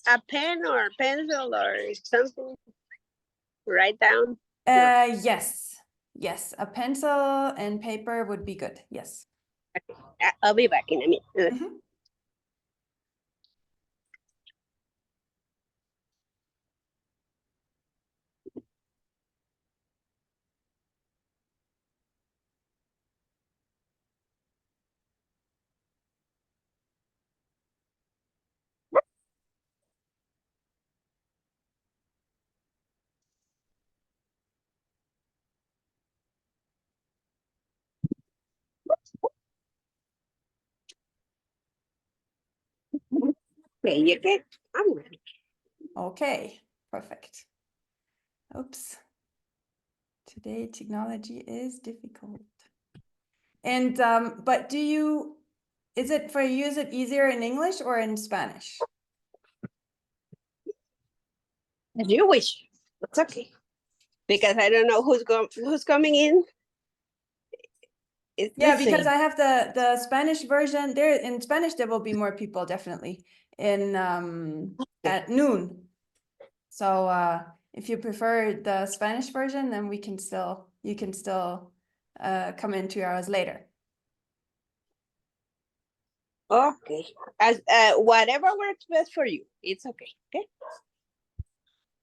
a pen or pencil or something? Write down? No. Yes, a pencil and paper would be good. Yes. I'll be back in a minute. Mhm. Okay, you okay? I'm ready. Okay, perfect. Oops. Today technology is difficult. And but is it for you, is it easier in English or in Spanish? As you wish. It's okay. Because I don't know who's coming in. It's the Yeah, because same. I have the Spanish version. There in Spanish there will be more people definitely in at noon. So if you prefer the Spanish version, then you can still come in 2 hours later. Okay. As whatever works best for you. It's okay. Okay.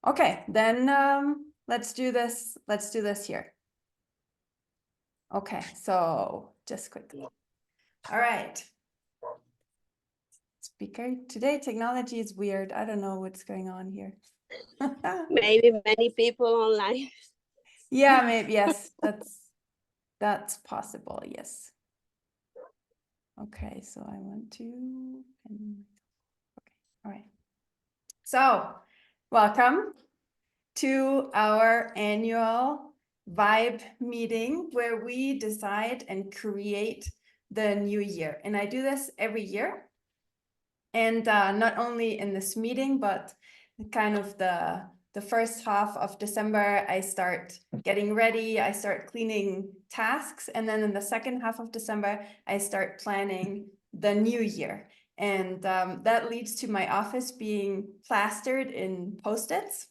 Okay, then let's do this. Let's do this here. Okay, so just quickly. All right. Speaker. Today technology is weird. I don't know what's going on here. Maybe many people online. Yeah, maybe yes, that's possible. Yes. Okay, so I want to okay, all right. So welcome to our annual vibe meeting where we decide and create the new year. And I do this every year. And not only in this meeting, but kind of the first half of December, I start getting ready, I start cleaning tasks. And then in the second half of December, I start planning the new year. And that leads to my office being plastered in Post-its.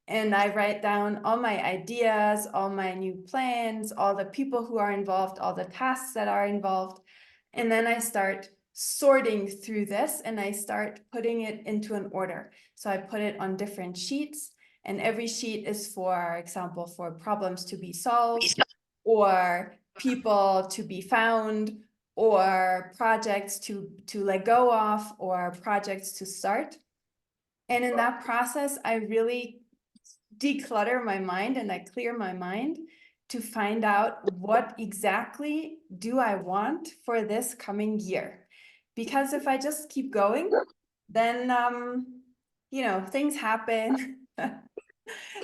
And I write down all my ideas, all my new plans, all the people who are involved, all the tasks that are involved. And then I start sorting through this and I start putting it into an order. So I put it on different sheets, and every sheet is, for example, for problems to be solved or people to be found or projects to let go of or projects to start. And in that process, I really declutter my mind and I clear my mind to find out what exactly do I want for this coming year. Because if I just keep going, then things happen.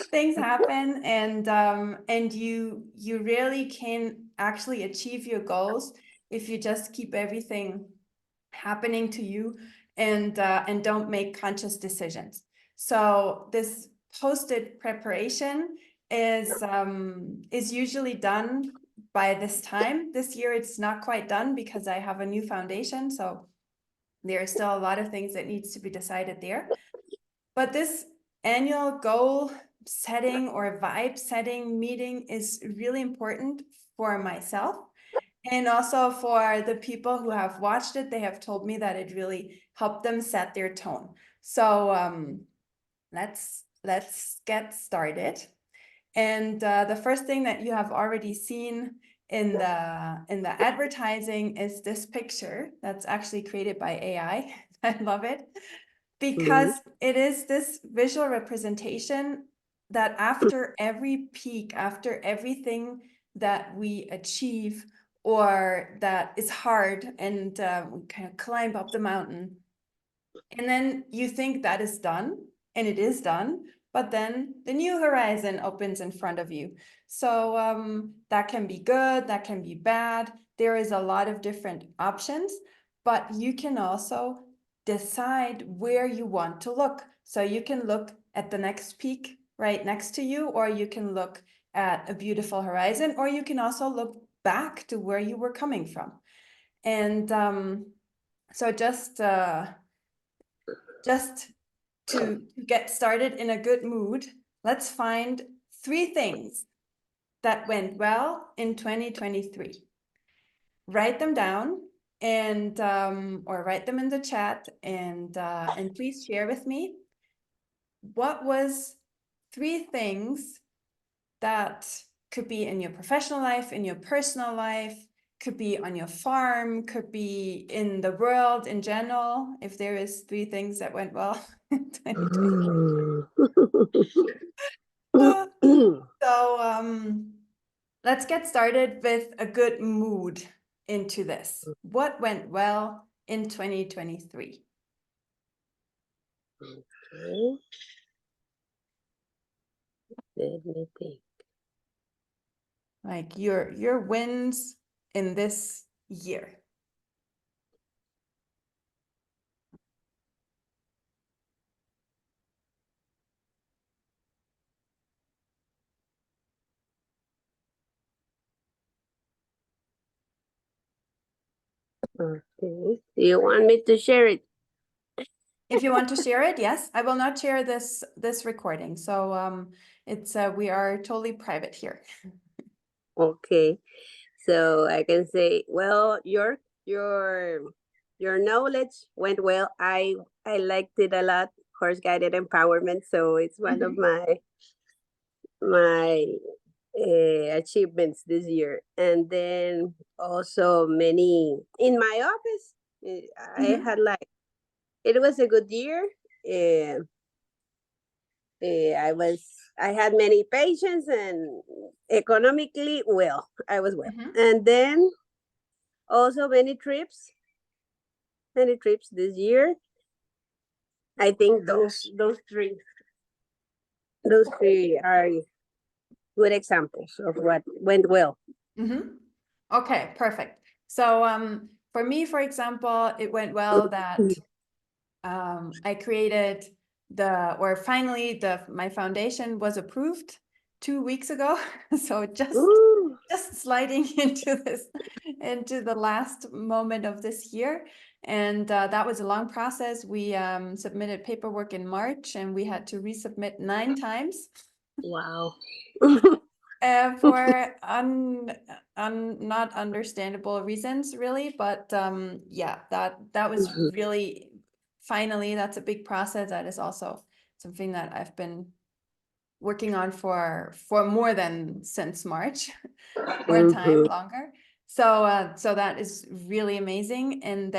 Things happen, and you really can actually achieve your goals if you just keep everything happening to you and don't make conscious decisions. So this Post-it preparation is usually done by this time. This year it's not quite done because I have a new foundation, so there are still a lot of things that needs to be decided there. But this annual goal setting or vibe setting meeting is really important for myself. And also for the people who have watched it, they have told me that it really helped them set their tone. So let's get started. And the first thing that you have already seen in the advertising is this picture that's actually created by AI. I love it because it is this visual representation that after every peak, after everything that we achieve or that is hard and we kind of climb up the mountain, and then you think that is done, and it is done, but then the new horizon opens in front of you. So that can be good, that can be bad. There is a lot of different options, but you can also decide where you want to look. So you can look at the next peak right next to you, or you can look at a beautiful horizon, or you can also look back to where you were coming from. And so just to get started in a good mood, let's find 3 things that went well in 2023. Write them down and or write them in the chat and please share with me what was 3 things that could be in your professional life, in your personal life, could be on your farm, could be in the world in general, if there is 3 things that went well in 2020. So let's get started with a good mood into this. What went well in 2023? Okay. Let me think. Like your wins in this year. Okay. Do you want me to share it? If you want to share it, yes. I will not share this recording. So it's we are totally private here. Okay. So I can say, well, your knowledge went well. I liked it a lot. Horse guided empowerment. So it's one of my achievements this year. And then also many in my office. I had like it was a good year. Uh, I had many patients and economically well. I was well. And then also many trips this year. I think those three are good examples of what went well. Okay, perfect. So for me, for example, it went well that I created finally my foundation was approved 2 weeks ago. So just sliding into the last moment of this year. And that was a long process. We submitted paperwork in March and we had to resubmit 9 times. Wow. For not understandable reasons, really, but yeah, that was really finally, that's a big process. That is also something that I've been working on for more than since March, more time longer. So so that is really amazing. And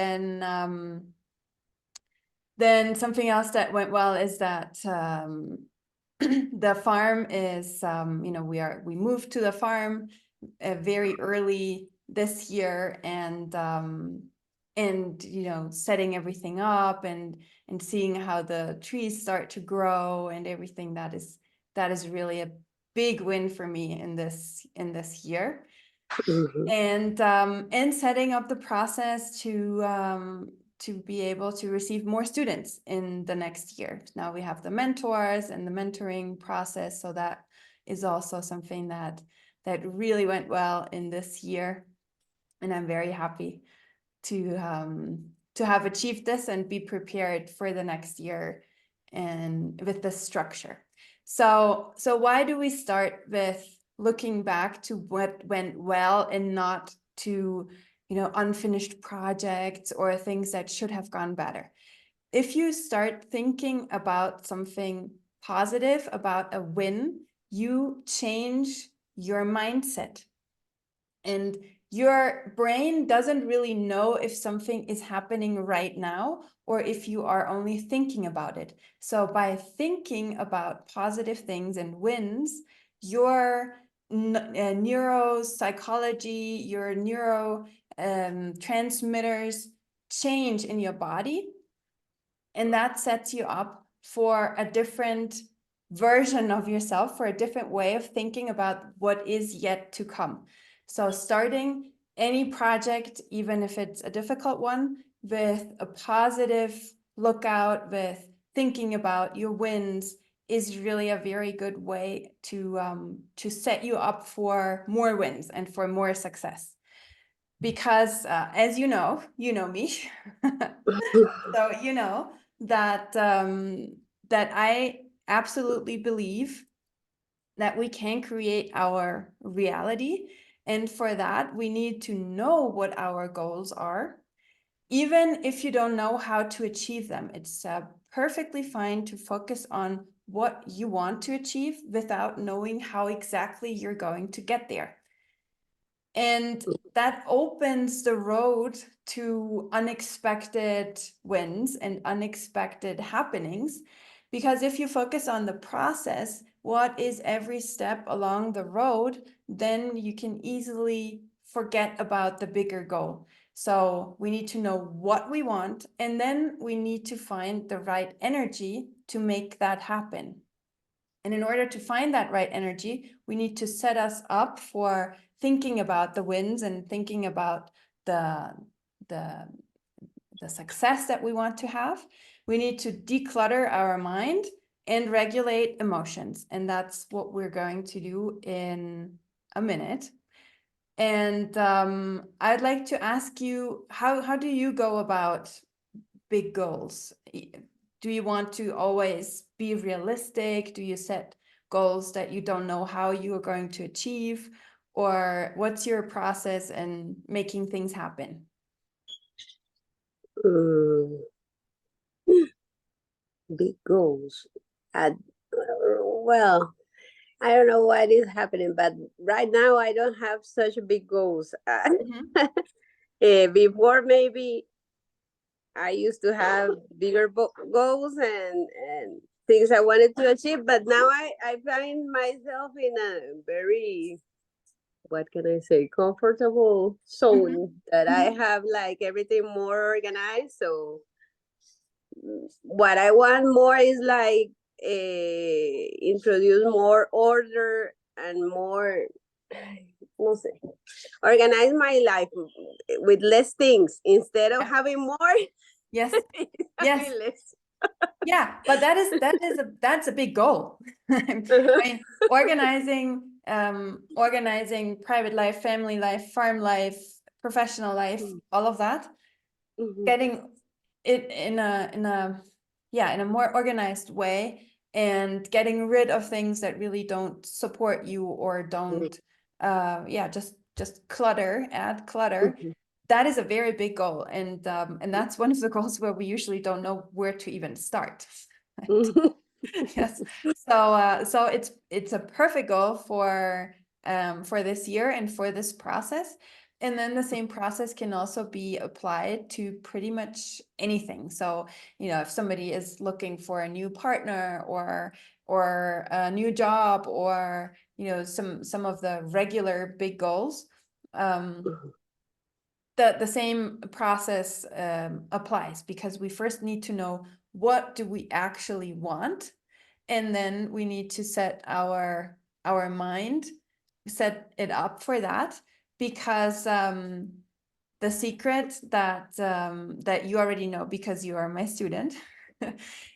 then something else that went well is that the farm is we moved to the farm very early this year and setting everything up and seeing how the trees start to grow and everything. That is really a big win for me in this year. And setting up the process to be able to receive more students in the next year. Now we have the mentors and the mentoring process. So that is also something that really went well in this year. And I'm very happy to have achieved this and be prepared for the next year and with this structure. So why do we start with looking back to what went well and not to unfinished projects or things that should have gone better? If you start thinking about something positive, about a win, you change your mindset. And your brain doesn't really know if something is happening right now or if you are only thinking about it. So by thinking about positive things and wins, your neuropsychology, your transmitters change in your body. And that sets you up for a different version of yourself, for a different way of thinking about what is yet to come. So starting any project, even if it's a difficult one, with a positive lookout, with thinking about your wins, is really a very good way to set you up for more wins and for more success. Because as you know me, so you know that that I absolutely believe that we can create our reality. And for that, we need to know what our goals are. Even if you don't know how to achieve them, it's perfectly fine to focus on what you want to achieve without knowing how exactly you're going to get there. And that opens the road to unexpected wins and unexpected happenings. Because if you focus on the process, what is every step along the road, then you can easily forget about the bigger goal. So we need to know what we want, and then we need to find the right energy to make that happen. And in order to find that right energy, we need to set us up for thinking about the wins and thinking about the, the, the success that we want to have. We need to declutter our mind and regulate emotions. And that's what we're going to do in a minute. And I'd like to ask you, how do you go about big goals? Do you want to always be realistic? Do you set goals that you don't know how you are going to achieve? Or what's your process in making things happen? Big goals. Well, I don't know what is happening, but right now I don't have such big goals. Before, maybe I used to have bigger goals and things I wanted to achieve, but now I find myself in a very, what can I say, comfortable zone that I have like everything more organized. So what I want more is like introduce more order and more, no sé, organize my life with less things instead of having more. Yes. Yes. Less. Yeah, but that's a big goal. I mean, organizing private life, family life, farm life, professional life, all of that, getting it in a more organized way, and getting rid of things that really don't support you or don't just add clutter. That is a very big goal, and that's one of the goals where we usually don't know where to even start. Yes, so it's a perfect goal for this year and for this process. And then the same process can also be applied to pretty much anything. So, if somebody is looking for a new partner or a new job, or, some of the regular big goals, the same process applies, because we first need to know, what do we actually want? And then we need to set our mind, set it up for that, because the secret that you already know, because you are my student,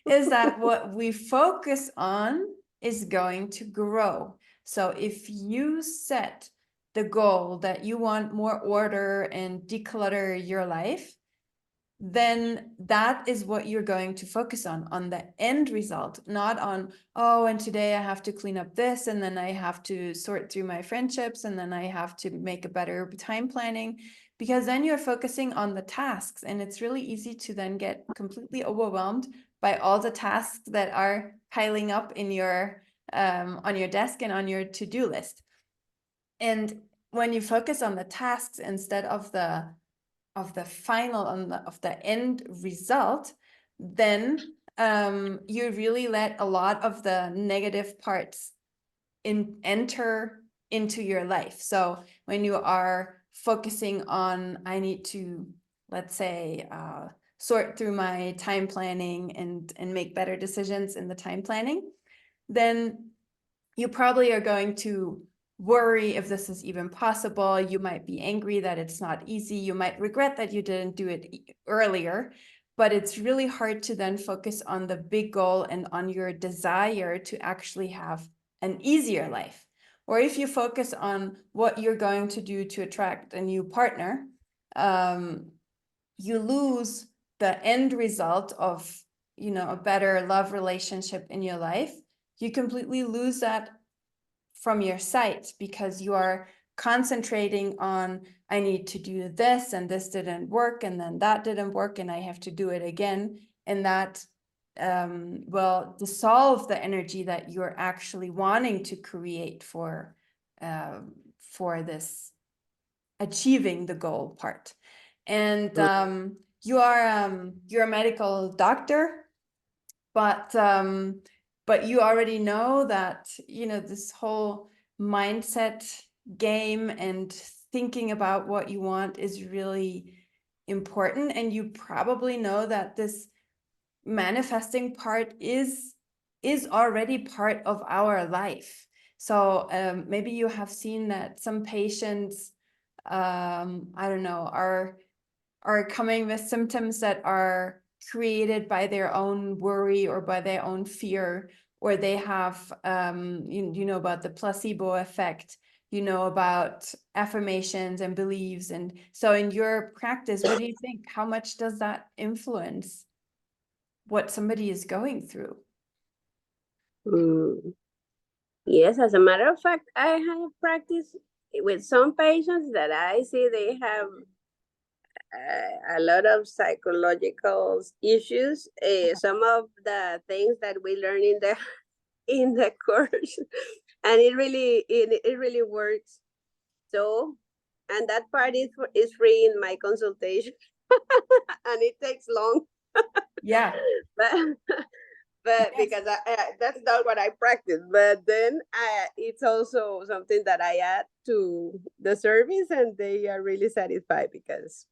is that what we focus on is going to grow. So if you set the goal that you want more order and declutter your life, then that is what you're going to focus on the end result, not on, oh, and today I have to clean up this, and then I have to sort through my friendships, and then I have to make a better time planning, because then you're focusing on the tasks, and it's really easy to then get completely overwhelmed by all the tasks that are piling up in your on your desk and on your to-do list. And when you focus on the tasks instead of the final, of the end result, then you really let a lot of the negative parts enter into your life. So when you are focusing on, I need to, let's say, sort through my time planning and make better decisions in the time planning, then you probably are going to worry if this is even possible. You might be angry that it's not easy. You might regret that you didn't do it earlier, but it's really hard to then focus on the big goal and on your desire to actually have an easier life. Or if you focus on what you're going to do to attract a new partner, you lose the end result of you know, a better love relationship in your life, you completely lose that from your sight because you are concentrating on, I need to do this and this didn't work and then that didn't work and I have to do it again. And that will dissolve the energy that you're actually wanting to create for this achieving the goal part. And you're a medical doctor, but you already know that, you know, this whole mindset game and thinking about what you want is really important. And you probably know that this manifesting part is already part of our life. So maybe you have seen that some patients, I don't know, are coming with symptoms that are created by their own worry or by their own fear, or they have, you know about the placebo effect, you know about affirmations and beliefs. And so in your practice, what do you think? How much does that influence what somebody is going through? Yes, as a matter of fact, I have practiced with some patients that I see they have a lot of psychological issues. Some of the things that we learn in the in the course, and it really works. So, and that part is free in my consultation, and it takes long. Yeah. but but Yes. because that's not what I practice. But then it's also something that I add to the service, and they are really satisfied because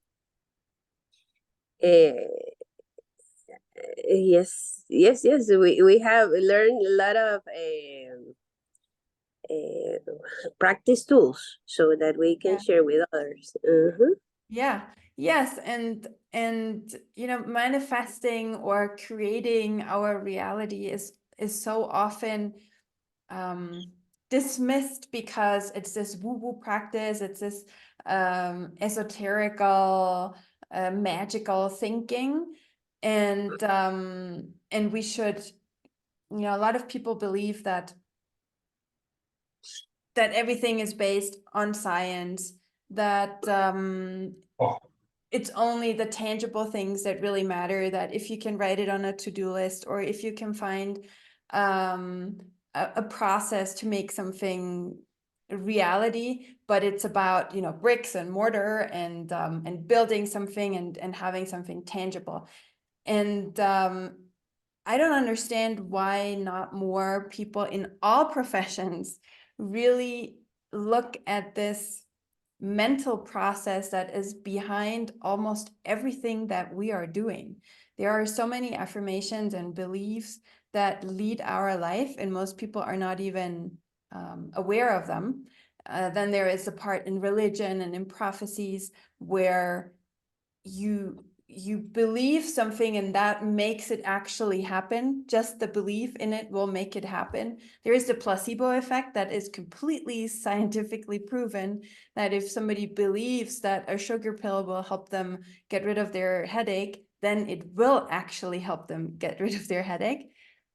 yes, we have learned a lot of practice tools so that we can Yeah. share with others. Uh-huh. Yeah. Yes. And you know, manifesting or creating our reality is so often dismissed because it's this woo-woo practice, it's this esoterical, magical thinking. And we should, you know, a lot of people believe that everything is based on science, that it's only the tangible things that really matter, that if you can write it on a to-do list, or if you can find a process to make something a reality, but it's about, you know, bricks and mortar and building something and having something tangible. And I don't understand why not more people in all professions really look at this mental process that is behind almost everything that we are doing. There are so many affirmations and beliefs that lead our life, and most people are not even aware of them. Then there is a part in religion and in prophecies where you believe something and that makes it actually happen. Just the belief in it will make it happen. There is the placebo effect that is completely scientifically proven, that if somebody believes that a sugar pill will help them get rid of their headache, then it will actually help them get rid of their headache.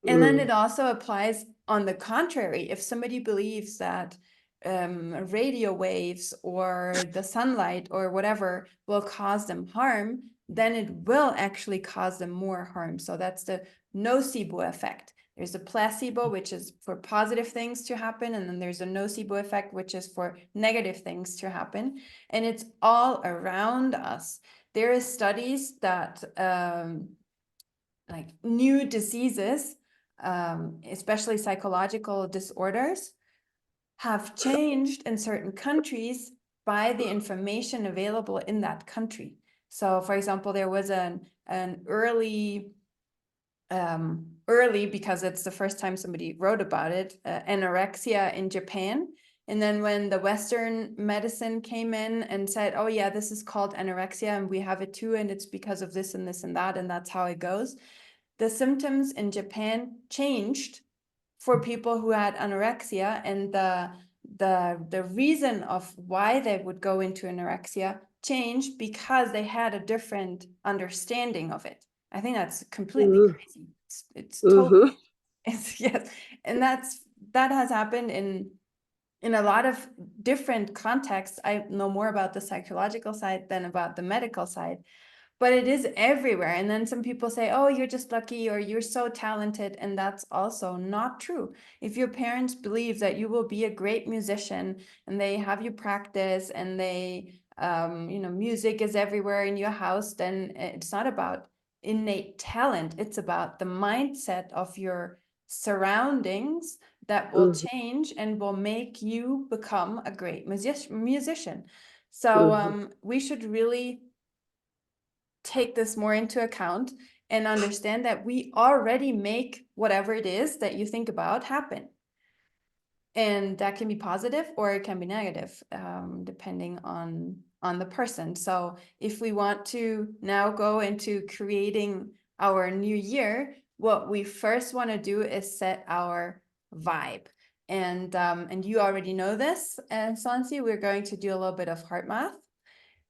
And then it also applies on the contrary. If somebody believes that radio waves or the sunlight or whatever will cause them harm, then it will actually cause them more harm. So that's the nocebo effect. There's a placebo, which is for positive things to happen, and then there's a nocebo effect, which is for negative things to happen. And it's all around us. There is studies that like new diseases, especially psychological disorders, have changed in certain countries by the information available in that country. So, for example, there was an early, because it's the first time somebody wrote about it, anorexia in Japan. And then when the Western medicine came in and said, oh yeah, this is called anorexia and we have it too, and it's because of this and this and that, and that's how it goes. The symptoms in Japan changed for people who had anorexia, and the reason of why they would go into anorexia changed because they had a different understanding of it. I think that's completely crazy. It's Mm-hmm. it's yes. And that has happened in a lot of different contexts. I know more about the psychological side than about the medical side, but it is everywhere. And then some people say, oh, you're just lucky, or you're so talented. And that's also not true. If your parents believe that you will be a great musician and they have you practice and they, music is everywhere in your house, then it's not about innate talent. It's about the mindset of your surroundings that will change and will make you become a great musician. So we should really take this more into account and understand that we already make whatever it is that you think about happen. And that can be positive or it can be negative, depending on the person. So if we want to now go into creating our new year, what we first want to do is set our vibe. And you already know this, and Sansi, we're going to do a little bit of heart math.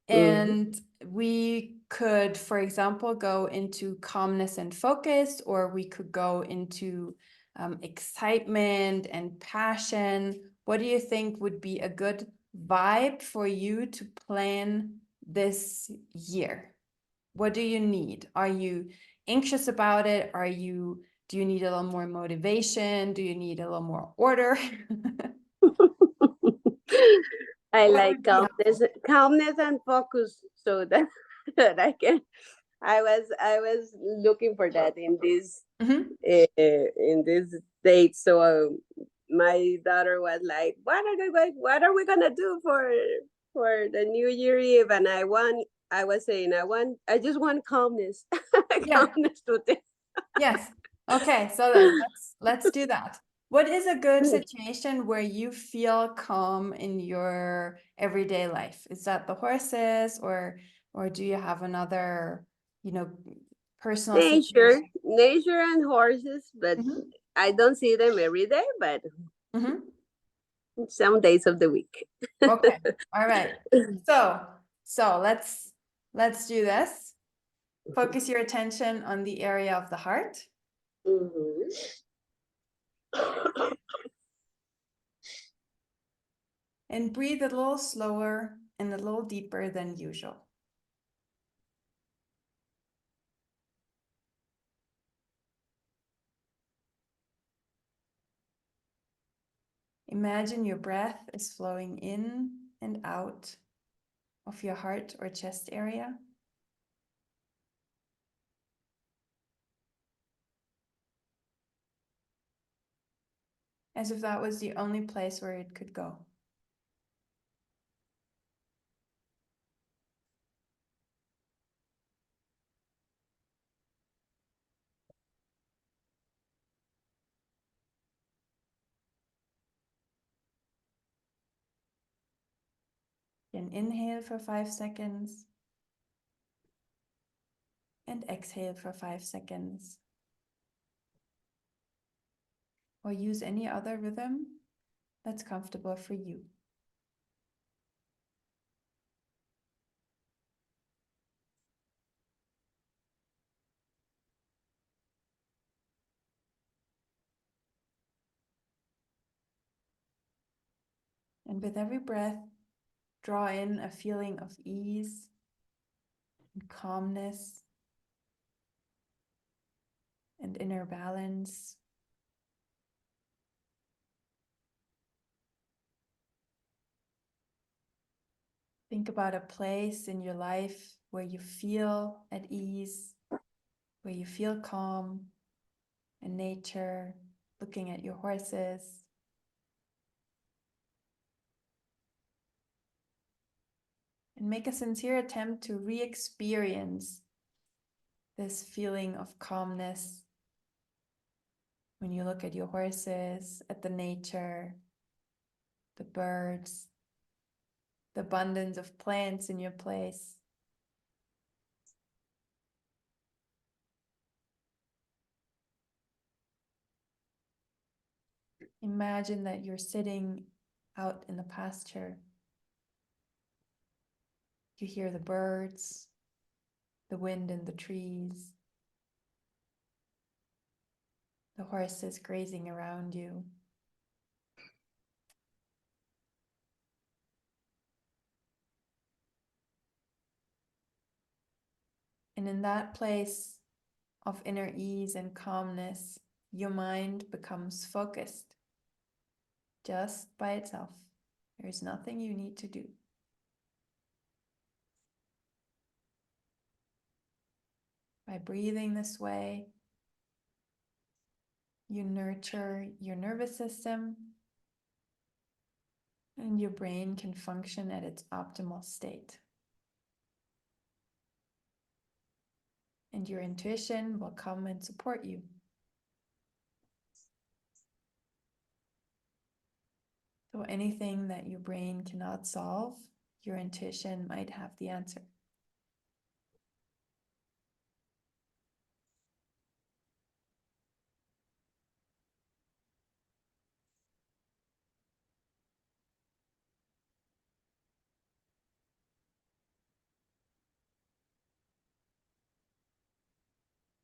And we could, for example, go into calmness and focus, or we could go into excitement and passion. What do you think would be a good vibe for you to plan this year? What do you need? Are you anxious about it? Do you need a little more motivation? Do you need a little more order? I What like would be calmness and focus, so that that I can. I was looking for that Mhm. in this date. So my daughter was like, What are we gonna do for the New Year Eve?" And I was saying, I just want calmness, Yeah. calmness today. Yes. Okay, so then let's do that. What is a good situation where you feel calm in your everyday life? Is that the horses, or do you have another, you know, personal Nature, situation? nature and horses, but Mhm. I don't see them every day, but Mhm. some days of the week. Okay. All right. So let's do this. Focus your attention on the area of the heart. Mhm. And breathe a little slower and a little deeper than usual. Imagine your breath is flowing in and out of your heart or chest area. As if that was the only place where it could go. Then inhale for 5 seconds and exhale for 5 seconds. Or use any other rhythm that's comfortable for you. And with every breath, draw in a feeling of ease and calmness and inner balance. Think about a place in your life where you feel at ease, where you feel calm in nature, looking at your horses. And make a sincere attempt to re-experience this feeling of calmness when you look at your horses, at the nature, the birds, the abundance of plants in your place. Imagine that you're sitting out in the pasture. You hear the birds, the wind in the trees. the horses grazing around you. And in that place of inner ease and calmness, your mind becomes focused just by itself. There's nothing you need to do. By breathing this way, you nurture your nervous system, and your brain can function at its optimal state. And your intuition will come and support you. So anything that your brain cannot solve, your intuition might have the answer.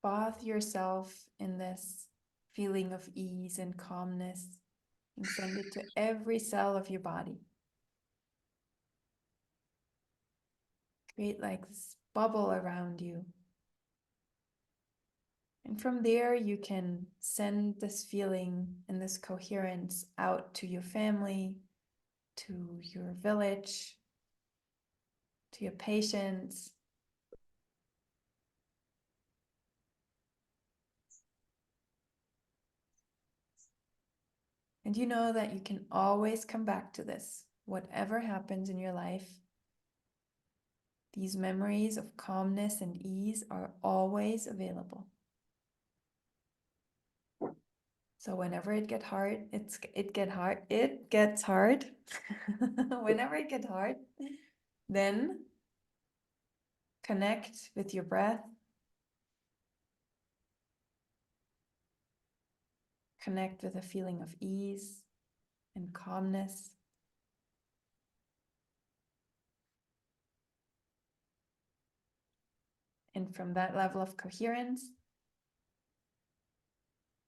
Bath yourself in this feeling of ease and calmness and send it to every cell of your body. Create like this bubble around you. And from there, you can send this feeling and this coherence out to your family, to your village, to your patients. And you know that you can always come back to this. Whatever happens in your life, these memories of calmness and ease are always available. So whenever it gets hard, it gets hard. Whenever it gets hard, then connect with your breath. Connect with a feeling of ease and calmness. And from that level of coherence,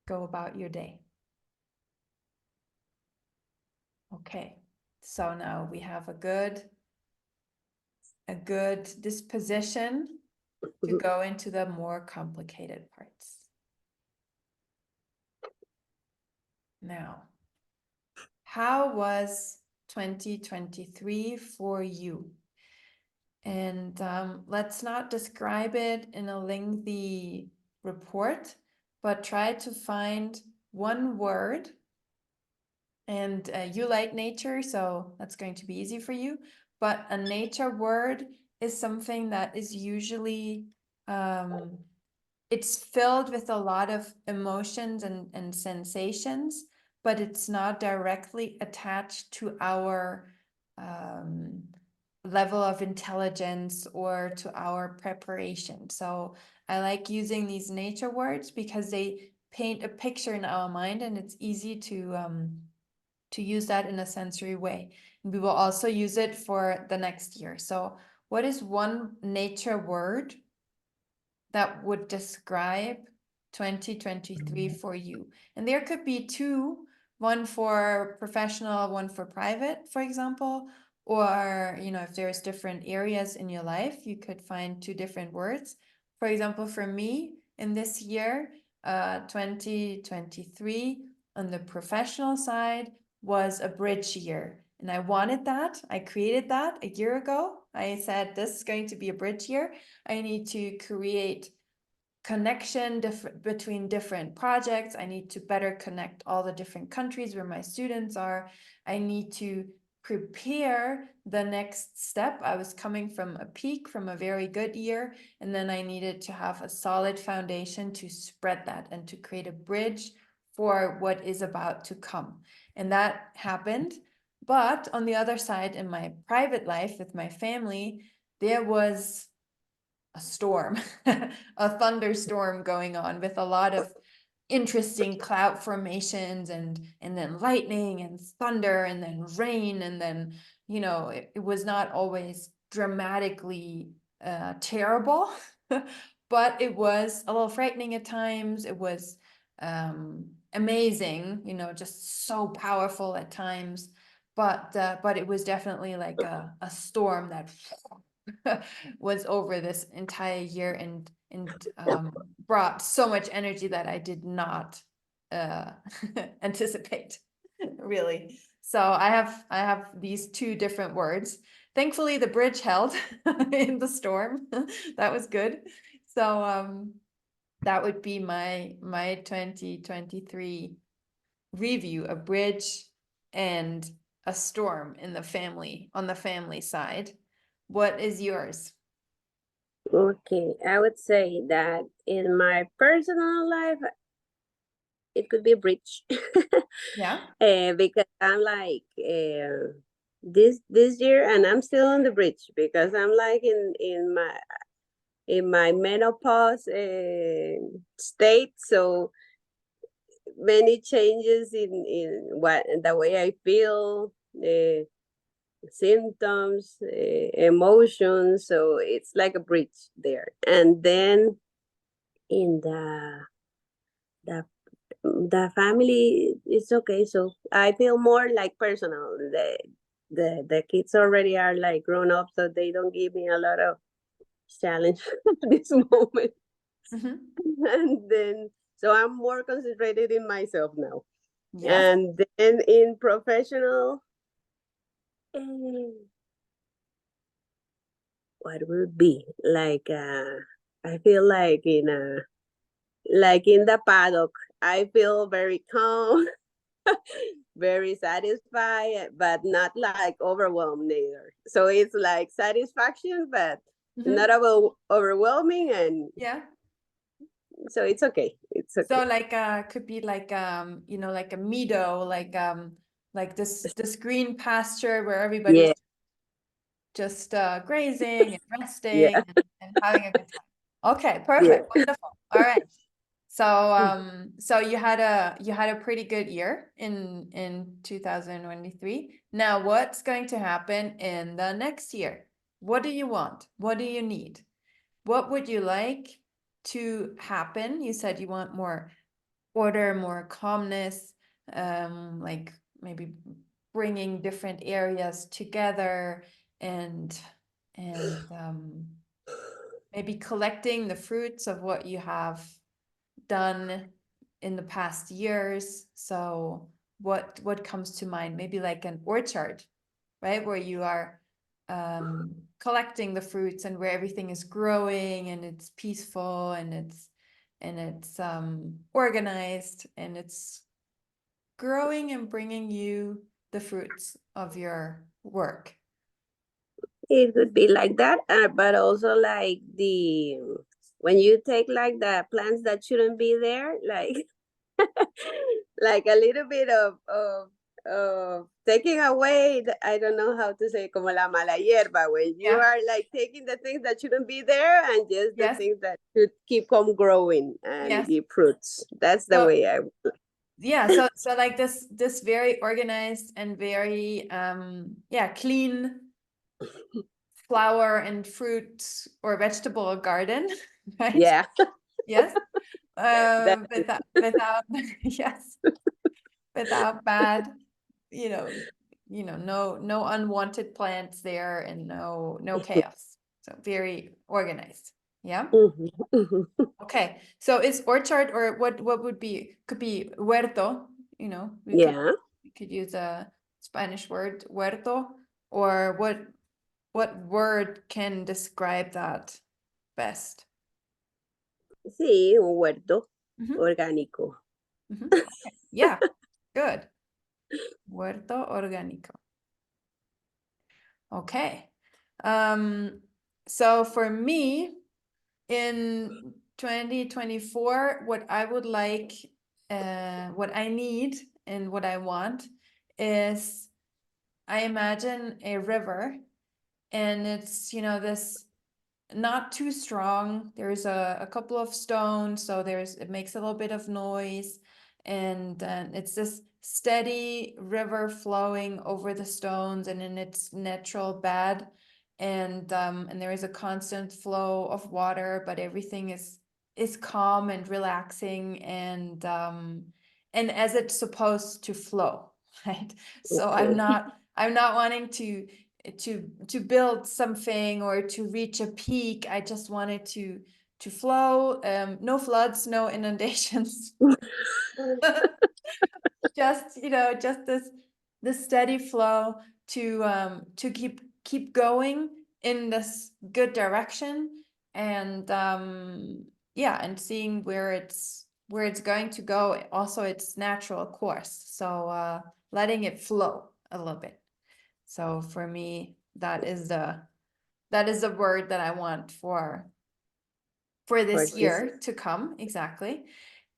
go about your day. Okay, so now we have a good disposition to go into the more complicated parts. Now, how was 2023 for you? And let's not describe it in a lengthy report, but try to find one word. And you like nature, so that's going to be easy for you. But a nature word is something that is usually, it's filled with a lot of emotions and sensations, but it's not directly attached to our level of intelligence or to our preparation. So I like using these nature words because they paint a picture in our mind, and it's easy to use that in a sensory way. And we will also use it for the next year. So what is one nature word that would describe 2023 for you? And there could be two, one for professional, one for private, for example. Or, you know, if there's different areas in your life, you could find two different words. For example, for me, in this year, 2023, on the professional side, was a bridge year. And I wanted that. I created that a year ago. I said, this is going to be a bridge year. I need to create connection between different projects. I need to better connect all the different countries where my students are. I need to prepare the next step. I was coming from a peak from a very good year, and then I needed to have a solid foundation to spread that and to create a bridge for what is about to come. And that happened. But on the other side, in my private life with my family, there was a storm, a thunderstorm going on with a lot of interesting cloud formations and then lightning and thunder and then rain. And then, you know, it was not always dramatically terrible, but it was a little frightening at times. It was amazing, you know, just so powerful at times. But it was definitely like a storm that was over this entire year and brought so much energy that I did not anticipate, really. So I have these two different words. Thankfully, the bridge held in the storm. That was good. So that would be my 2023 review: a bridge and a storm in the family, on the family side. What is yours? Okay, I would say that in my personal life, it could be a bridge. Yeah. Because I'm like this year, and I'm still on the bridge because I'm like in my menopause state. So many changes in what the way I feel, symptoms, emotions. So it's like a bridge there. And then in the the family, it's okay. So I feel more like personal. The kids already are like grown up, so they don't give me a lot of challenge at this moment. Mhm. And then so I'm more concentrated in myself now. Yes. And then in professional, eh, what would be like? I feel like in the paddock. I feel very calm, very satisfied, but not like overwhelmed either. So it's like satisfaction, but Mhm. not overwhelming, and Yeah. so it's okay. It's So okay. like could be like you know, like a meadow, like this green pasture where everybody's Yeah, just grazing and resting yeah, and having a good time. Okay, yeah. perfect, wonderful. All right. So so you had a pretty good year in 2023. Now what's going to happen in the next year? What do you want? What do you need? What would you like to happen? You said you want more order, more calmness, like maybe bringing different areas together and maybe collecting the fruits of what you have done in the past years. So what comes to mind? Maybe like an orchard, right? Where you are collecting the fruits and where everything is growing and it's peaceful and it's organized and it's growing and bringing you the fruits of your work. It could be like that, but also like the when you take like the plants that shouldn't be there, like like a little bit of taking away. I don't know how to say como la mala hierba, when you Yeah. are like taking the things that shouldn't be there and just the Yes. things that should keep on growing and Yes. give fruits. That's the So way I. yeah, so like this very organized and very yeah, clean flower and fruit or vegetable garden, right? Yeah. Yes. That, Without yes, without bad, you know, no unwanted plants there and no chaos. So very organized. Yeah. mhm, mhm. Okay. So is orchard, or what would be, could be huerto, you know, Yeah. we could use a Spanish word, huerto, or what word can describe that best? Sí, un huerto Mhm, orgánico. mhm. Okay. Yeah, good. Huerto orgánico. Okay. So for me, in 2024, what I would like, what I need and what I want is, I imagine a river, and it's, you know, this not too strong. There's a couple of stones, so it makes a little bit of noise, and it's this steady river flowing over the stones and in its natural bed, and there is a constant flow of water, but everything is calm and relaxing, and as it's supposed to flow, right? So I'm not wanting to build something or to reach a peak. I just wanted to flow. No floods, no inundations. Just, just this steady flow to keep going in this good direction, and yeah, and seeing where it's going to go, also its natural course. So letting it flow a little bit. So for me, that is the word that I want for this year to come. Exactly.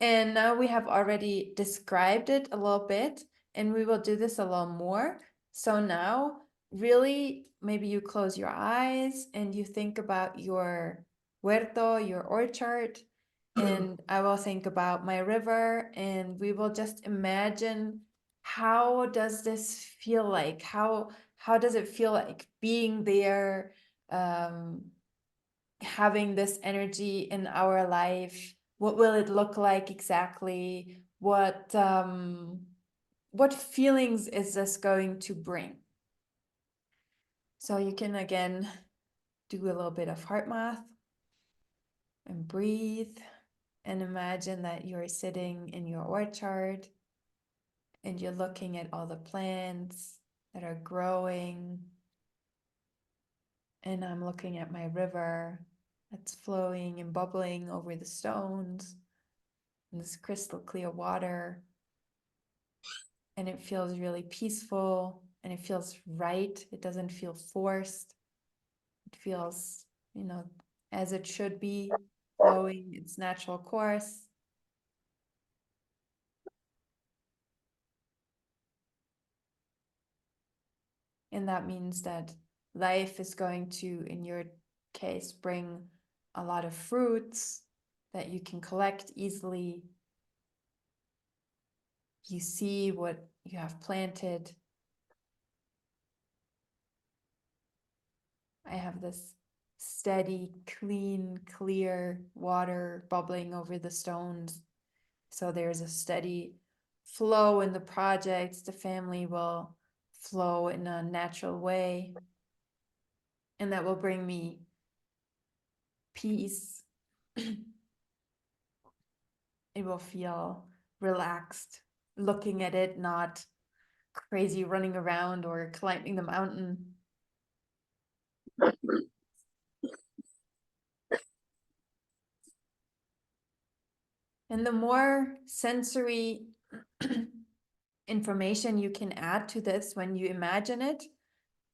And now we have already described it a little bit, and we will do this a little more. So now, really, maybe you close your eyes and you think about your huerto, your orchard, and I will think about my river, and we will just imagine, how does this feel like? How does it feel like being there, having this energy in our life? What will it look like exactly? What feelings is this going to bring? So you can again do a little bit of heart math and breathe, and imagine that you're sitting in your orchard and you're looking at all the plants that are growing, and I'm looking at my river that's flowing and bubbling over the stones, and this crystal clear water, and it feels really peaceful, and it feels right. It doesn't feel forced. It feels, as it should be, flowing its natural course. And that means that life is going to, in your case, bring a lot of fruits that you can collect easily. You see what you have planted. I have this steady, clean, clear water bubbling over the stones. So there's a steady flow in the projects. The family will flow in a natural way. And that will bring me peace. It will feel relaxed looking at it, not crazy running around or climbing the mountain. And the more sensory information you can add to this when you imagine it,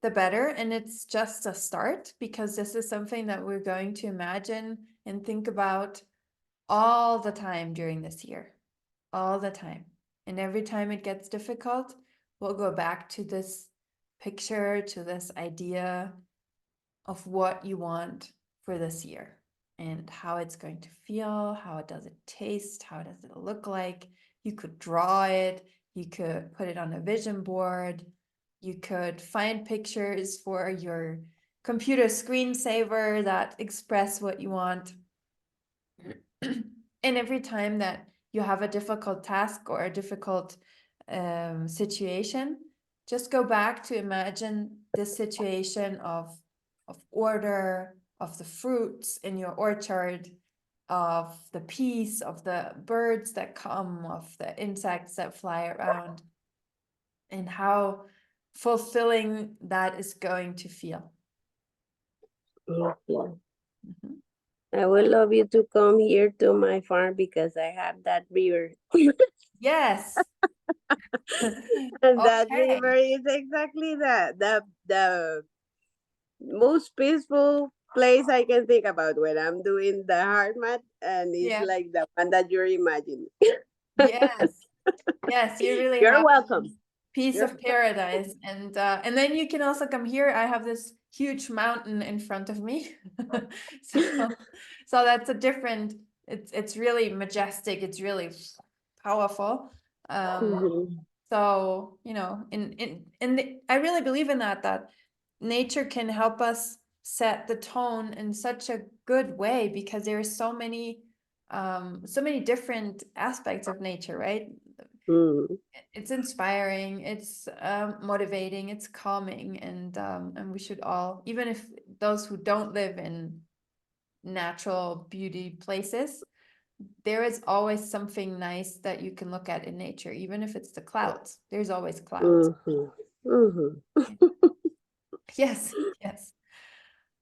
the better. And it's just a start, because this is something that we're going to imagine and think about all the time during this year, all the time. And every time it gets difficult, we'll go back to this picture, to this idea of what you want for this year and how it's going to feel, how does it taste, how does it look like. You could draw it, you could put it on a vision board, you could find pictures for your computer screensaver that express what you want. And every time that you have a difficult task or a difficult situation, just go back to imagine this situation of order, of the fruits in your orchard, of the peace, of the birds that come, of the insects that fly around, and how fulfilling that is going to feel. Mm-hmm. I would love you to come here to my farm, because I have that river. Yes. And that river is exactly the most peaceful place I can think about when I'm doing the heart math, and it's like the one that you're imagining. Yes. Yes, you really You're have welcome. Piece of paradise. And then you can also come here. I have this huge mountain in front of me. so that's a different, it's really majestic, it's really powerful. So, I really believe in that nature can help us set the tone in such a good way, because there are so many so many different aspects of nature, right? Mm. It's inspiring, it's motivating, it's calming, and we should all, even if those who don't live in natural beauty places, there is always something nice that you can look at in nature, even if it's the clouds. There's always clouds. Mhm. Mhm. Yes, yes.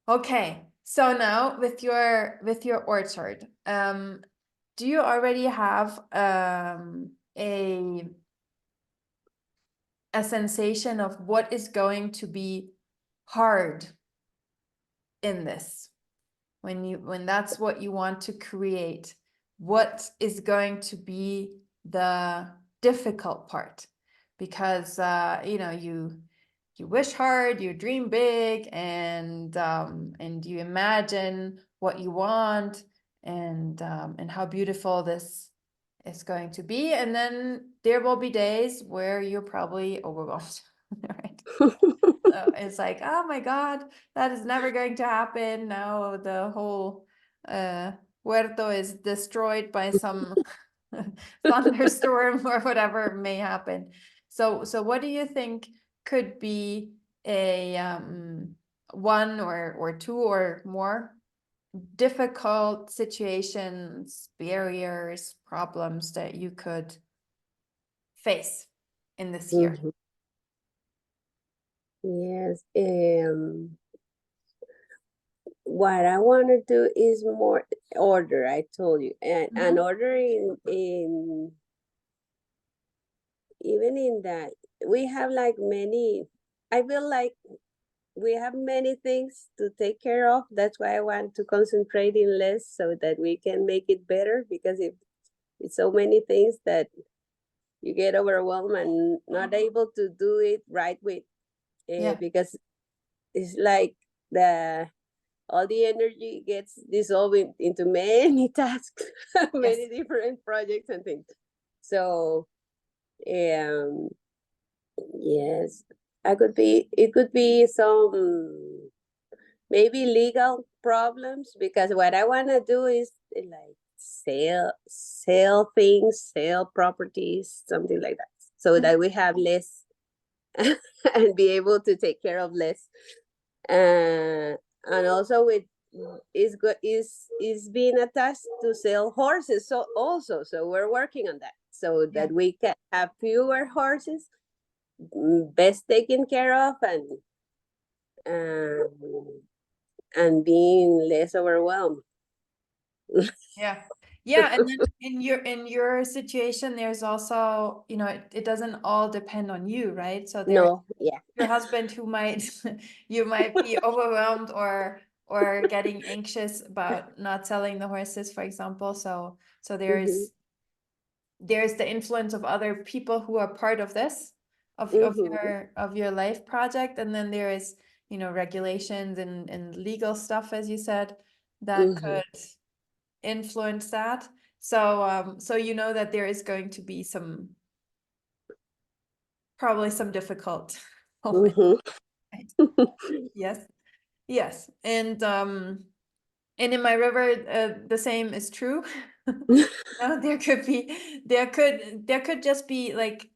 Okay. So now with your orchard, do you already have a sensation of what is going to be hard in this? When that's what you want to create, what is going to be the difficult part? Because you know, you wish hard, you dream big, and you imagine what you want, and how beautiful this is going to be, and then there will be days where you're probably overwhelmed, right? It's like, oh my God, that is never going to happen. Now the whole huerto is destroyed by some thunderstorm or whatever may happen. So what do you think could be a one or two or more difficult situations, barriers, problems that you could face in this year? Mhm. Yes. What I want to do is more order. I told you, and order in even in that we have like many. I feel like we have many things to take care of. That's why I want to concentrate in less so that we can make it better. Because if it's so many things that you get overwhelmed and not able to do it right with, Yeah. because it's like the all the energy gets dissolved into many tasks, Yes. many different projects and things. So, um, yes, it could be some maybe legal problems, because what I want to do is like sell things, sell properties, something like that, so that we have less and be able to take care of less. And also with is good is being attached to sell horses, so also, so we're working on that so Yeah. that we can have fewer horses, best taken care of, um, and being less overwhelmed. Yeah. Yeah, and then in your situation, there's also, you know, it doesn't all depend on you, right? So there No, yeah. your husband who might you might be overwhelmed or getting anxious about not selling the horses, for example. So Mm-hmm. there's the influence of other people who are part of this Mm-hmm. of your life project, and then there is, you know, regulations and legal stuff, as you said, that Mm-hmm. could influence that. So you know that there is going to be probably some difficult moments. Mm-hmm. Right? Yes, yes, and in my river, the same is true. No, there could just be like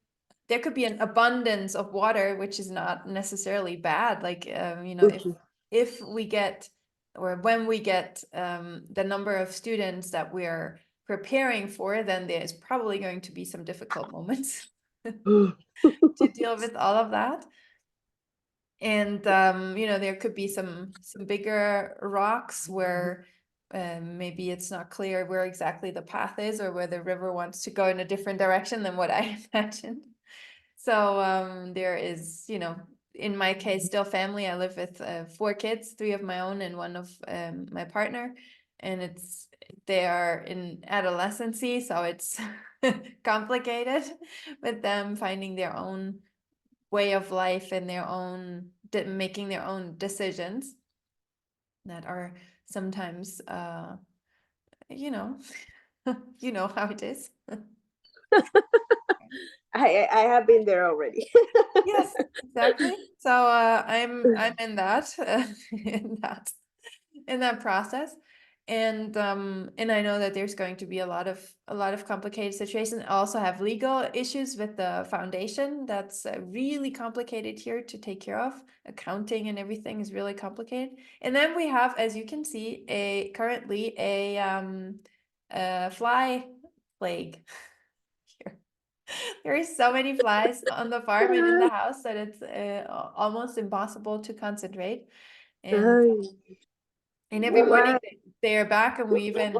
there could be an abundance of water, which is not necessarily bad. Like you know, if we get or when we get the number of students that we're preparing for, then there's probably going to be some difficult moments to deal with all of that. And you know, there could be some bigger rocks where maybe it's not clear where exactly the path is, or where the river wants to go in a different direction than what I imagined. So there is, you know, in my case, still family. I live with 4 kids, 3 of my own and 1 of my partner, and they are in adolescency, so it's complicated with them finding their own way of life and their own making their own decisions that are sometimes you know you know how it is. I have been there already. Yes, exactly. So I'm in that in that process. And I know that there's going to be a lot of complicated situations. I also have legal issues with the foundation. That's really complicated here to take care of. Accounting and everything is really complicated. And then we have, as you can see, currently a fly plague here. There are so many flies on the farm and in the house that it's almost impossible to concentrate. And every morning Why? they are back, and we even,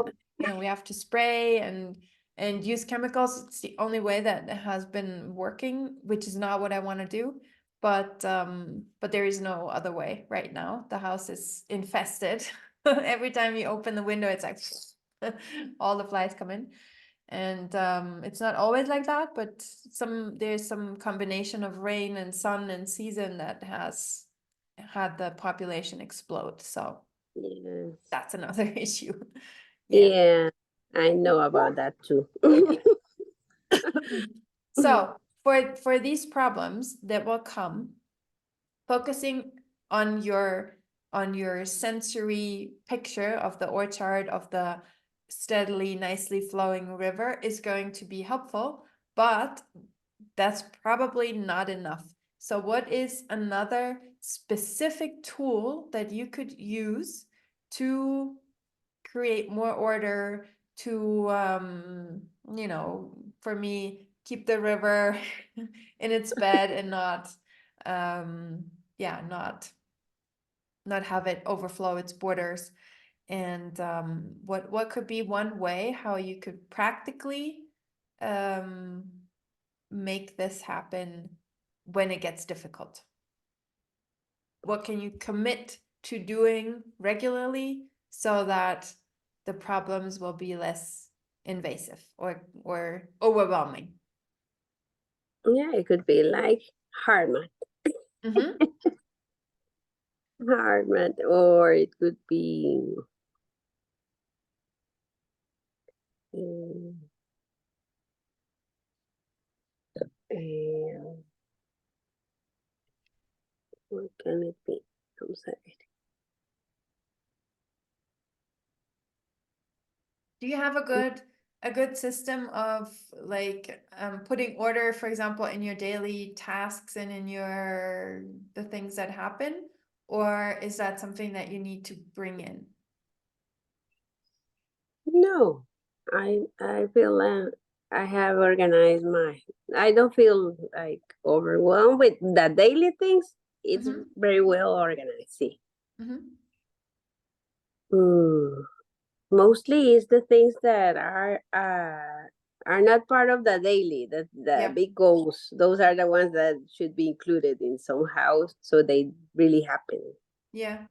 we have to spray and use chemicals. It's the only way that has been working, which is not what I want to do. But there is no other way right now. The house is infested. Every time you open the window, it's like all the flies come in. And it's not always like that, but there's some combination of rain and sun and season that has had the population explode. So Yes. that's another issue. Yeah. Yeah, I know about that too. So for these problems that will come, focusing on your sensory picture of the orchard, of the steadily, nicely flowing river is going to be helpful, but that's probably not enough. So what is another specific tool that you could use to create more order, to for me, keep the river in its bed and not not have it overflow its borders? And what could be one way how you could practically make this happen when it gets difficult? What can you commit to doing regularly so that the problems will be less invasive or overwhelming? Yeah, it could be like hard math, Mm-hmm. hard math, or it could be um, what can it be? I'm sorry. Do you have a good system of like putting order, for example, in your daily tasks and in the things that happen? Or is that something that you need to bring in? No, I feel I have organized my. I don't feel like overwhelmed with the daily things. It's Mm-hmm. very well organized. See. Mm-hmm. Mm. Mostly is the things that are not part of the daily, the Yeah. big goals. Those are the ones that should be included in somehow so they really happen. Yeah.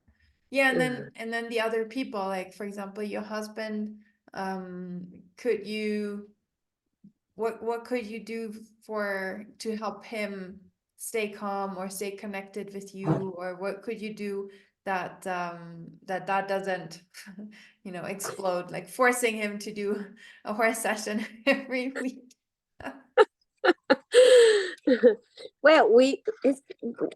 Yeah, and Uh, then the other people, like for example, your husband, could you what could you do to help him stay calm or stay connected with you, or what could you do that that doesn't explode, like forcing him to do a horse session every week? well,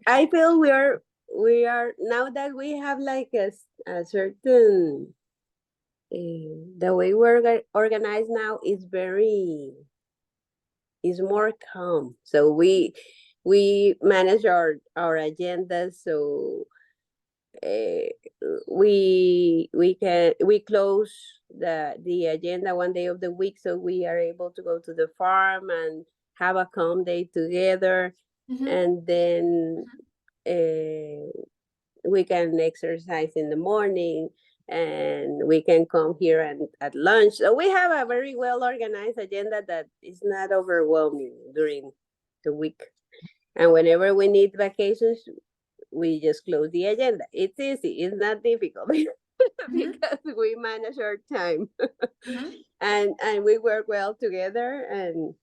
I feel we are now that we have like a certain the way we're organized now is more calm. So we manage our agendas. So uh, we close the agenda one day of the week, so we are able to go to the farm and have a calm day together, Mm-hmm. and then we can exercise in the morning, and we can come here and at lunch. So we have a very well organized agenda that is not overwhelming during the week. And whenever we need vacations, we just close the agenda. It's easy. It's not difficult Mm-hmm. because we manage our time Mm-hmm. and we work well together. And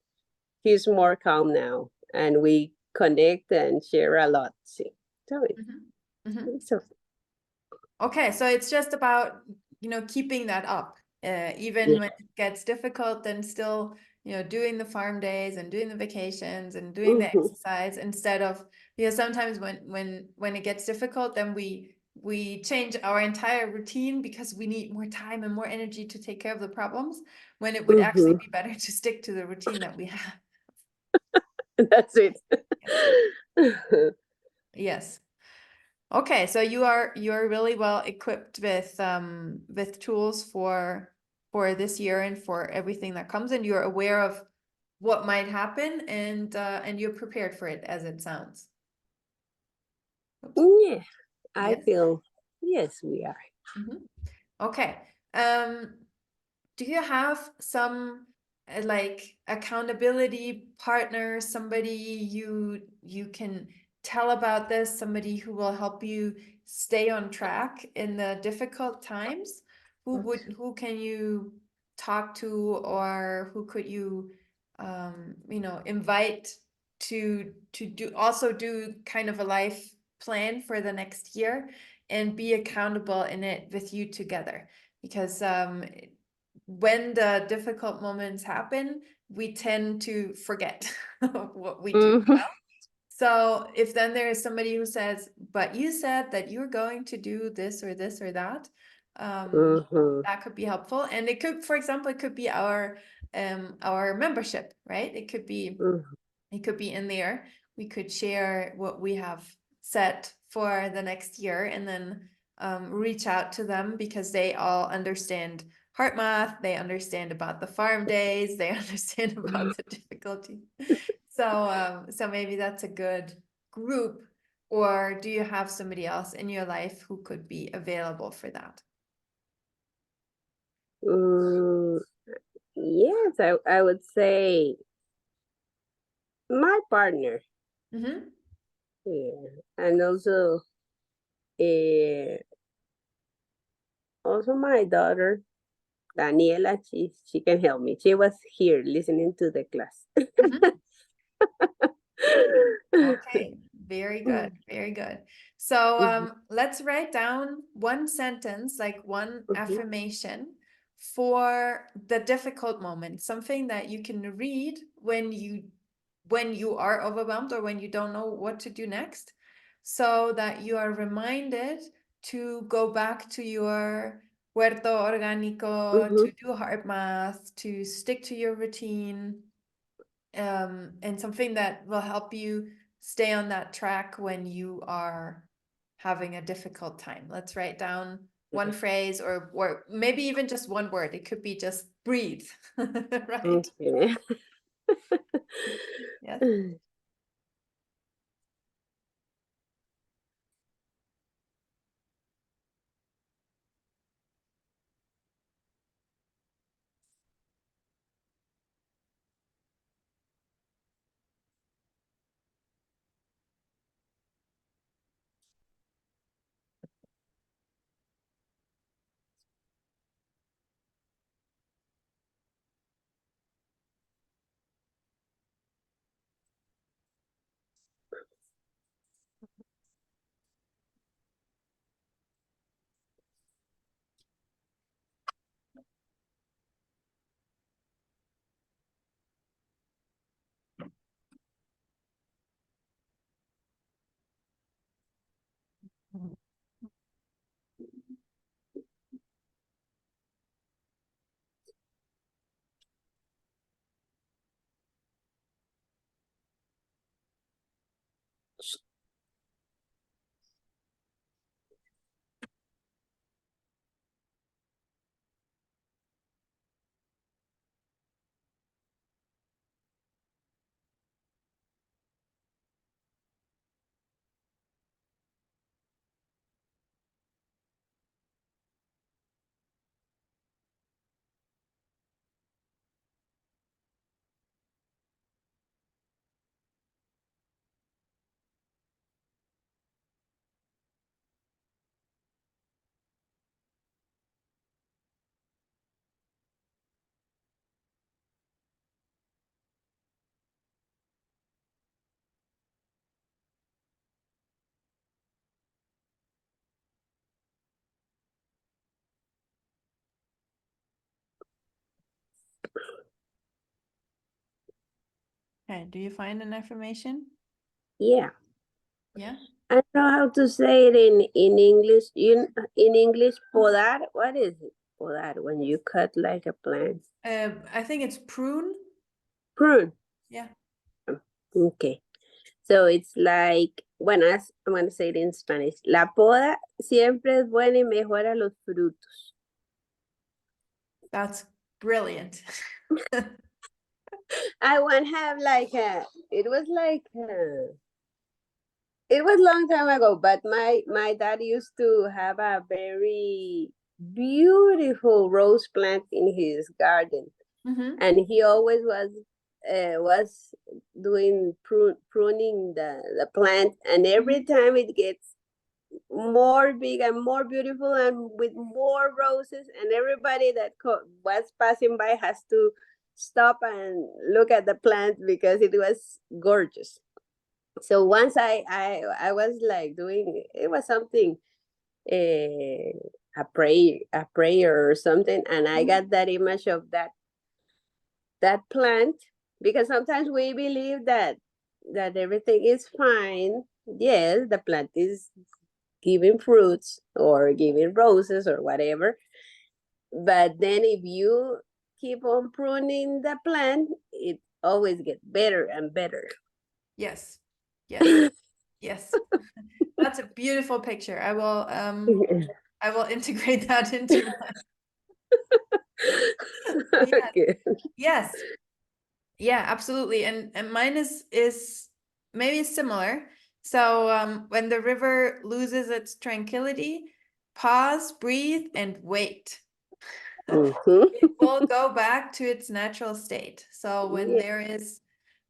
he's more calm now, and we connect and share a lot. See, so Mm-hmm. Mm-hmm. it's so Okay, so it's just about, keeping that up, even yeah. when it gets difficult, then still, doing the farm days and doing the vacations and doing the Mhm. exercise instead of, because sometimes when it gets difficult, then we change our entire routine because we need more time and more energy to take care of the problems, when it would actually be better to stick to the routine that we have. That's it. Yes. Okay, so you're really well equipped with tools for this year and for everything that comes, and you're aware of what might happen, and you're prepared for it, as it sounds. Oops. Yeah, I Yes. feel, yes, we are. Okay. Do you have some like accountability partner, somebody you can tell about this, somebody who will help you stay on track in the difficult times? Who can you talk to, or who could you invite to do kind of a life plan for the next year and be accountable in it with you together? Because when the difficult moments happen, we tend to forget what we do well. So if then there is somebody who says, but you said that you're going to do this or this or that, that could be helpful. And it could, for example, it could be our membership, right? It could be in there. We could share what we have set for the next year, and then reach out to them, because they all understand heart math, they understand about the farm days, they understand about the difficulty. So maybe that's a good group. Or do you have somebody else in your life who could be available for that? Yes, I would say my partner. Yeah, and also, also my daughter, Daniela. She can help me. She was here listening to the class. Okay, very good, very good. So let's write down one sentence, like one affirmation for the difficult moment, something that you can read when you are overwhelmed or when you don't know what to do next, so that you are reminded to go back to your huerto orgánico, to do hard math, to stick to your routine, and something that will help you stay on that track when you are having a difficult time. Let's write down one phrase, or maybe even just one word. It could be just breathe, right? Okay. Yes. Okay, do you find an affirmation? Yeah. Yeah. I don't know how to say it in English. In English, podar. What is it? Podar when you cut like a plant. I think it's prune. Prune. Yeah. Okay. So it's like, bueno, I'm going to say it in Spanish. La poda siempre es buena y mejora los frutos. That's brilliant. I want to have like it was long time ago, but my dad used to have a very beautiful rose plant in his garden, and he always was doing pruning the plant, and every time it gets more big and more beautiful and with more roses, and everybody that was passing by has to stop and look at the plant because it was gorgeous. So once I was like doing, it was something, a prayer or something, and I got that image of that plant, because sometimes we believe that everything is fine. Yes, the plant is giving fruits or giving roses or whatever, but then if you keep on pruning the plant, it always gets better and better. Yes. Yes. Yes. That's a beautiful picture. I will integrate that into my yeah. Okay. Yes. Yeah, absolutely. And mine is maybe similar. So when the river loses its tranquility, pause, breathe, and wait. It will go back to its natural state. So when Yeah. there is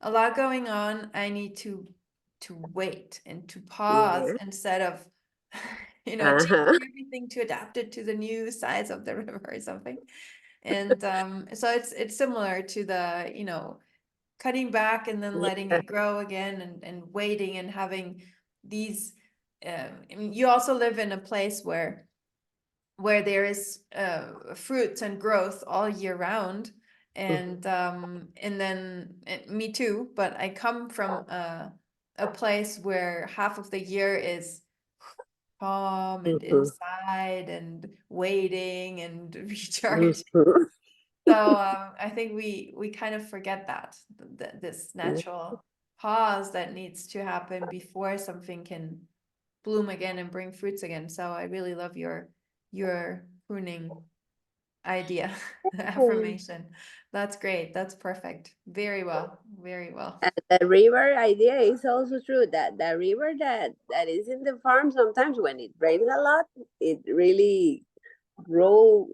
a lot going on, I need to wait and to pause Yeah. instead of Uh-huh. changing everything to adapt it to the new size of the river or something. And so it's similar to the, cutting back and then letting Yeah. it grow again and waiting and having these I mean, you also live in a place where there is fruits and growth all year round, and then me too, but I come from a place where half of the year is calm and Mhm. inside and waiting and recharge. Mhm. So I think we kind of forget that this natural pause that needs to happen before something can bloom again and bring fruits again. So I really love your pruning idea, affirmation. That's great. That's perfect. Very well. Very well. And the river idea is also true, that the river that is in the farm, sometimes when it rains a lot, it really grow,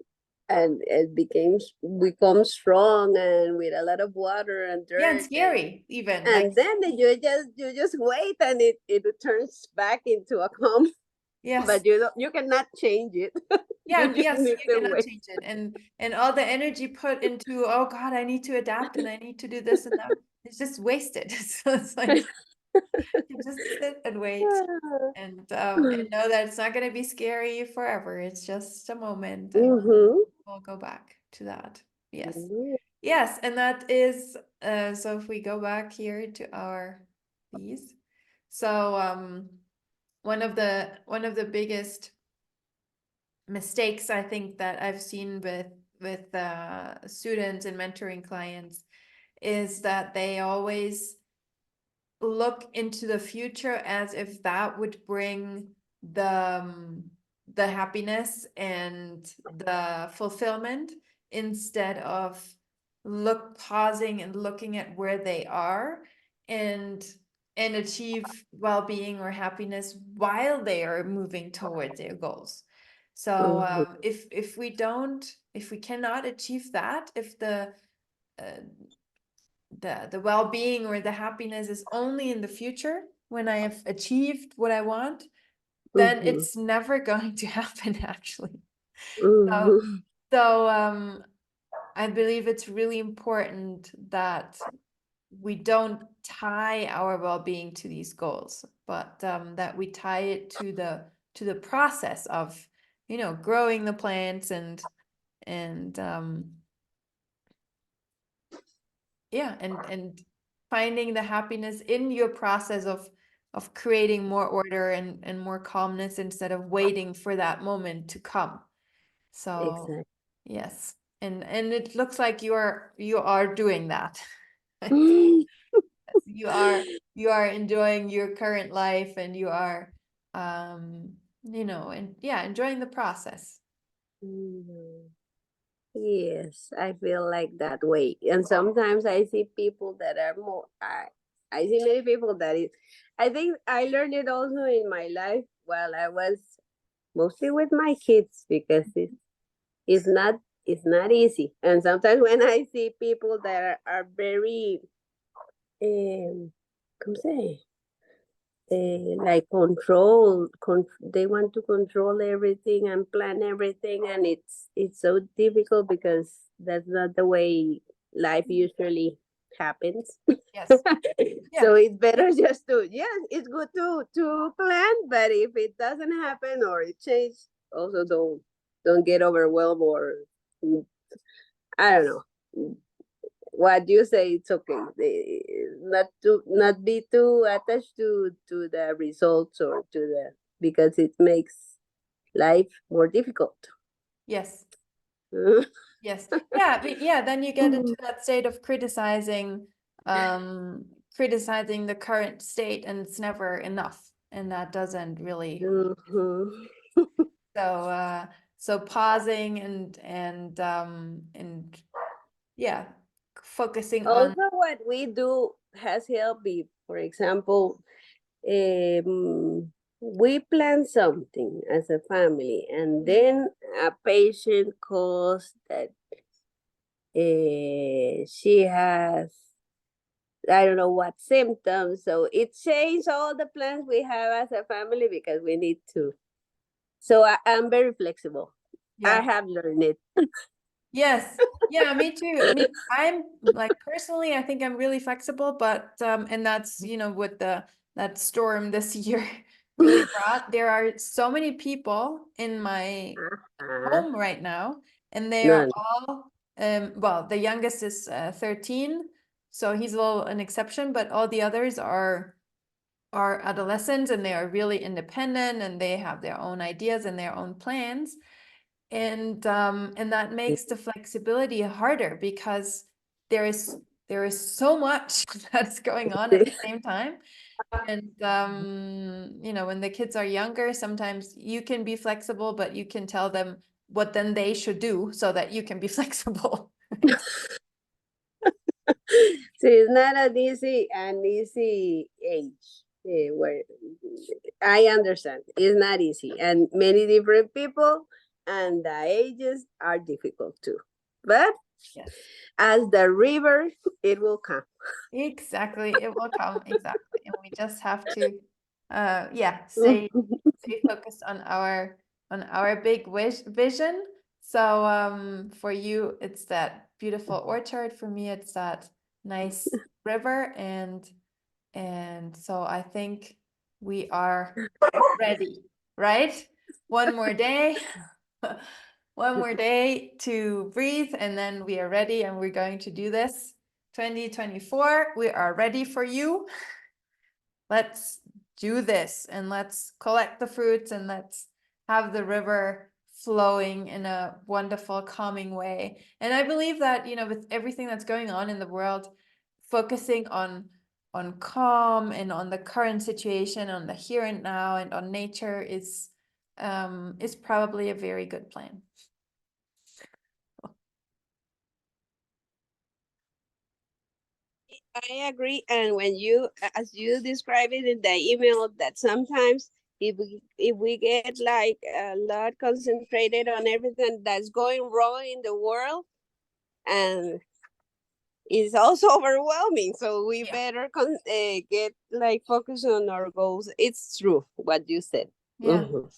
and it becomes strong and with a lot of water and Yeah, and dirt, scary even. Like, and then you just wait, and it turns back into a calm. yes. But you cannot change it. You Yeah, just yes, need you to cannot wait. change it. And all the energy put into, oh God, I need to adapt and I need to do this and that. It's just wasted. So it's like you just sit and wait and know that it's not going to be scary forever. It's just a moment and Mm-hmm. we'll go back to that. Yes. Yes, and that is so if we go back here to our these. So one of the biggest mistakes I think that I've seen with students and mentoring clients is that they always look into the future as if that would bring the happiness and the fulfillment instead of pausing and looking at where they are and achieve well-being or happiness while they are moving towards their goals. So Mm-hmm. if we cannot achieve that, if uh, the well-being or the happiness is only in the future when I have achieved what I want, then Mm-hmm. it's never going to happen actually. So Mm-hmm. I believe it's really important that we don't tie our well-being to these goals, but that we tie it to the process of growing the plants and yeah, and finding the happiness in your process of creating more order and more calmness instead of waiting for that moment to come. So Exactly. yes, and it looks like you are doing that. You are enjoying your current life, and you are and yeah, enjoying the process. Mhm. Yes, I feel like that way. And sometimes I see people that are more, I see many people that is, I think I learned it also in my life while I was mostly with my kids because it's not, it's not easy. And sometimes when I see people that are very, ¿cómo se? Like they want to control everything and plan everything, and it's so difficult because that's not the way life usually happens. Yes. Yeah. So it's better just to, yes, it's good to plan, but if it doesn't happen or it changes, also don't get overwhelmed or I don't know what you say. It's okay. Not be too attached to the results or to the, because it makes life more difficult. Yes. Yes. Yeah, yeah, then you get into that state of criticizing the current state, and it's never enough, and that doesn't really. Mhm. So pausing and yeah, focusing on. Also, what we do has helped me. For example, we plan something as a family, and then a patient calls that she has, I don't know what symptoms. So it changed all the plans we have as a family because we need to. So I'm very flexible. I Yeah. have learned it. Yes. Yeah, me too. I'm like, personally, I think I'm really flexible, but and that's, what that storm this year really brought. There are so many people in my Uh-huh. home right now, and they are No, all well, the youngest is 13, so he's a little an exception, but all the others are adolescents, and they are really independent, and they have their own ideas and their own plans. And that makes the flexibility harder because there is so much that's going on at the same time. And when the kids are younger, sometimes you can be flexible, but you can tell them what then they should do so that you can be flexible. Right? so it's not an easy age where I understand it's not easy, and many different people, and the ages are difficult too. But Yes. as the river, it will come. Exactly. It will come. Exactly. And we just have to stay focused on our big vision. So for you it's that beautiful orchard. For me it's that nice river, and so I think we are ready, right? One more day. One more day to breathe, and then we are ready, and we're going to do this. 2024, we are ready for you. Let's do this, and let's collect the fruits, and let's have the river flowing in a wonderful, calming way. And I believe that, with everything that's going on in the world, focusing on calm and on the current situation, on the here and now, and on nature is probably a very good plan. I agree. And when you, as you describe it in the email, that sometimes if we get like a lot concentrated on everything that's going wrong in the world, and it's also overwhelming. So we Yeah. better get like focus on our goals. It's true what you said. Yeah. Mhm.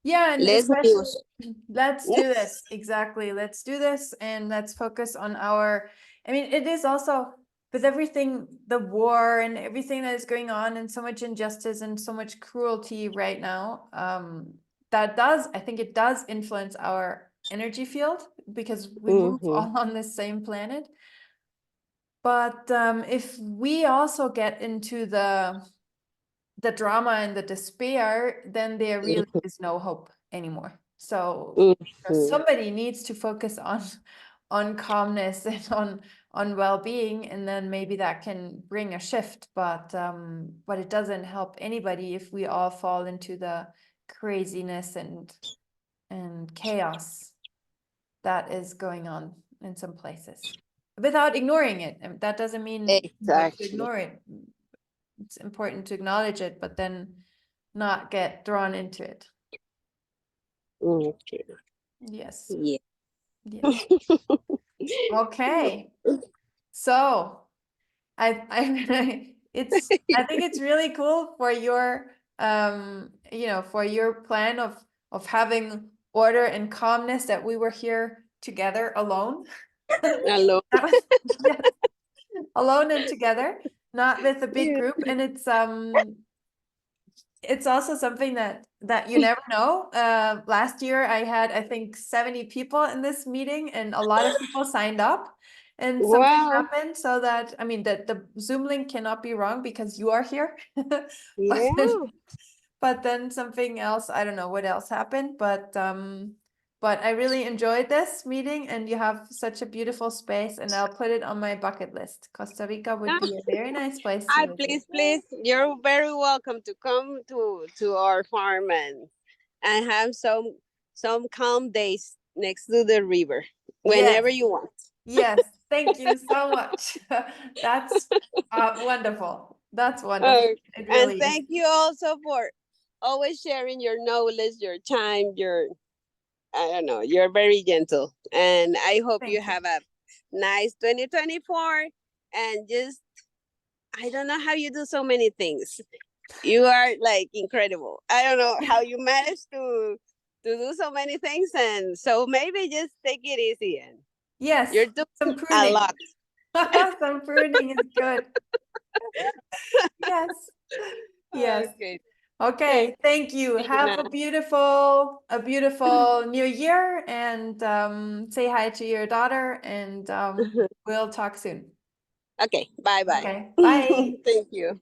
Yeah, and Less especially, news. let's do this. Exactly. Let's do this, and let's focus on I mean, it is also with everything, the war and everything that is going on, and so much injustice and so much cruelty right now. I think it does influence our energy field because we move Mm-hmm. all on the same planet. But if we also get into the the drama and the despair, then there really is no hope anymore. So somebody needs to focus on calmness and on well-being, and then maybe that can bring a shift. But it doesn't help anybody if we all fall into the craziness and chaos that is going on in some places without ignoring it. And that doesn't mean you have to ignore it. It's important to acknowledge it, but then not get drawn into it. Okay. Yes. Yeah. Yes. Okay. So I think it's really cool for your for your plan of having order and calmness, that we were here together alone. Hello. Yes, alone and together, not with a big group. And it's also something that you never know. Last year I had, I think, 70 people in this meeting, and a lot of people signed up, and something happened so that, I mean, the Zoom link cannot be wrong because you are here. Yeah. But then something else, I don't know what else happened, but I really enjoyed this meeting, and you have such a beautiful space, and I'll put it on my bucket list. Costa Rica would be a very nice place to visit. Please, you're very welcome to come to our farm and have some calm days next to the river whenever Yes. you want. Yes, thank you so much. That's wonderful. That's wonderful. It And really is. thank you also for always sharing your knowledge, your time, I don't know, you're very gentle. And I hope Thank you you. have a nice 2024, and just, I don't know how you do so many things. You are like incredible. I don't know how you manage to do so many things, and so maybe just take it easy, and Yes, you're doing some a pruning. lot. Some pruning is good. Yes. Yes. Okay. Okay, thank you. Have a beautiful new year, and say hi to your daughter, and we'll talk soon. Okay, bye bye. Okay, bye. Thank you.